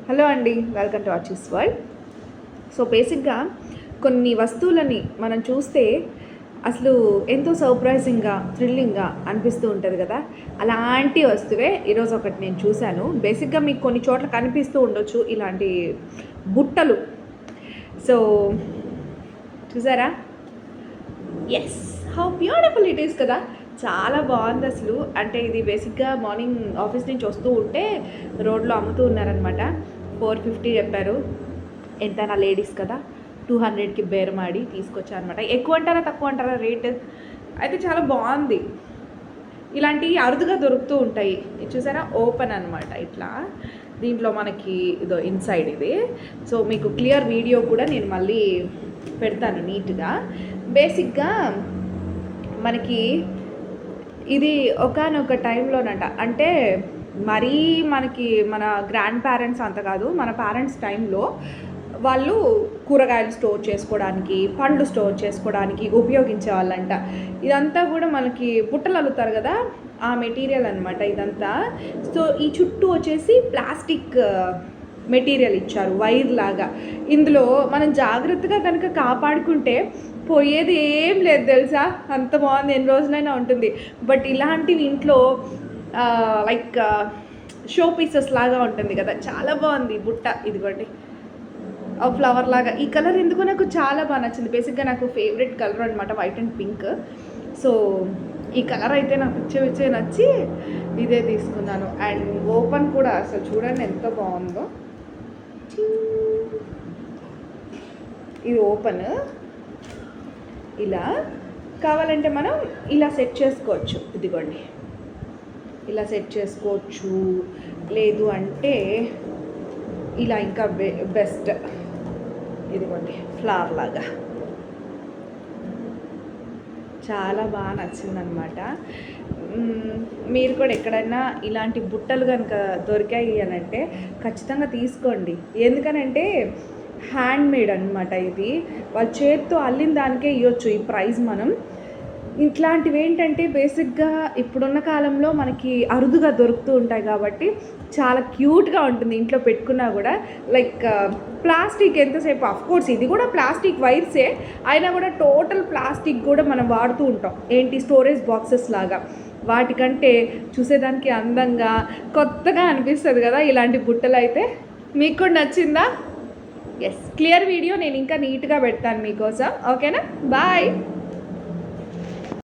Hello అండి, welcome to ఆర్చిస్ world. So బేసిక్గా కొన్ని వస్తువులని మనం చూస్తే అసలు ఎంతో సర్ప్రైజింగ్గా థ్రిల్లింగ్గా అనిపిస్తూ ఉంటుంది కదా. అలాంటి వస్తువే ఈరోజు ఒకటి నేను చూశాను. బేసిక్గా మీకు కొన్ని చోట్ల కనిపిస్తూ ఉండొచ్చు ఇలాంటి బుట్టలు. సో చూసారా? Yes, how beautiful it is కదా. చాలా బాగుంది అసలు. అంటే ఇది బేసిక్గా మార్నింగ్ ఆఫీస్ నుంచి వస్తూ ఉంటే రోడ్లో అమ్ముతూ ఉన్నారనమాట. 450 చెప్పారు. ఎంత నా లేడీస్ కదా, 200కి బేరమాడి తీసుకొచ్చారనమాట. ఎక్కువ అంటారా తక్కువ అంటారా రేట్ అయితే చాలా బాగుంది. ఇలాంటివి అరుదుగా దొరుకుతూ ఉంటాయి. చూసారా, ఓపెన్ అనమాట ఇట్లా. దీంట్లో మనకి ఇదో ఇన్సైడ్ ఇది. సో మీకు క్లియర్ వీడియో కూడా నేను మళ్ళీ పెడతాను నీట్గా. బేసిక్గా మనకి ఇది ఒకానొక టైంలోనట, అంటే మరీ మనకి మన గ్రాండ్ పేరెంట్స్ అంత కాదు, మన పేరెంట్స్ టైంలో వాళ్ళు కూరగాయలు స్టోర్ చేసుకోవడానికి, పండ్లు స్టోర్ చేసుకోవడానికి ఉపయోగించే వాళ్ళంట. ఇదంతా కూడా మనకి బుట్టలు అల్లుతారు కదా, ఆ మెటీరియల్ అనమాట ఇదంతా. సో ఈ చుట్టూ వచ్చేసి ప్లాస్టిక్ మెటీరియల్ ఇచ్చారు, వైర్ లాగా. ఇందులో మనం జాగ్రత్తగా కనుక కాపాడుకుంటే పోయేది ఏం లేదు తెలుసా. అంత బాగుంది, ఎన్ని రోజులైనా ఉంటుంది. బట్ ఇలాంటివి ఇంట్లో లైక్ షో పీసెస్ లాగా ఉంటుంది కదా, చాలా బాగుంది బుట్ట. ఇదిగోండి, ఫ్లవర్ లాగా. ఈ కలర్ ఎందుకో నాకు చాలా బాగా నచ్చింది. బేసిక్గా నాకు ఫేవరెట్ కలర్ అనమాట, వైట్ అండ్ పింక్. సో ఈ కలర్ అయితే నాకు పిచ్చే నచ్చి ఇదే తీసుకున్నాను. అండ్ ఓపెన్ కూడా అసలు చూడండి ఎంత బాగుందో. ఇది ఓపెన్. ఇలా కావాలంటే మనం ఇలా సెట్ చేసుకోవచ్చు. ఇదిగోండి, ఇలా సెట్ చేసుకోవచ్చు. లేదు అంటే ఇలా ఇంకా బెస్ట్. ఇదిగోండి, ఫ్లవర్ లాగా. చాలా బాగా నచ్చిందనమాట. మీరు కూడా ఎక్కడైనా ఇలాంటి బుట్టలు కనుక దొరికాయి అని అంటే ఖచ్చితంగా తీసుకోండి. ఎందుకనంటే హ్యాండ్మేడ్ అనమాట. ఇది వాళ్ళ చేత్తో అల్లిన దానికే ఇవ్వచ్చు ఈ ప్రైజ్. మనం ఇట్లాంటివి ఏంటంటే బేసిక్గా ఇప్పుడున్న కాలంలో మనకి అరుదుగా దొరుకుతూ ఉంటాయి కాబట్టి చాలా క్యూట్గా ఉంటుంది ఇంట్లో పెట్టుకున్నా కూడా. లైక్ ప్లాస్టిక్ ఎంతసేపు, అఫ్కోర్స్ ఇది కూడా ప్లాస్టిక్ వైర్సే అయినా కూడా టోటల్ ప్లాస్టిక్ కూడా మనం వాడుతూ ఉంటాం. ఏంటి, స్టోరేజ్ బాక్సెస్ లాగా. వాటికంటే చూసేదానికి అందంగా కొత్తగా అనిపిస్తుంది కదా ఇలాంటి బుట్టలు. అయితే మీకు కూడా నచ్చిందా? ఎస్, క్లియర్ వీడియో నేను ఇంకా నీట్గా పెడతాను మీకోసం. ఓకేనా? బాయ్.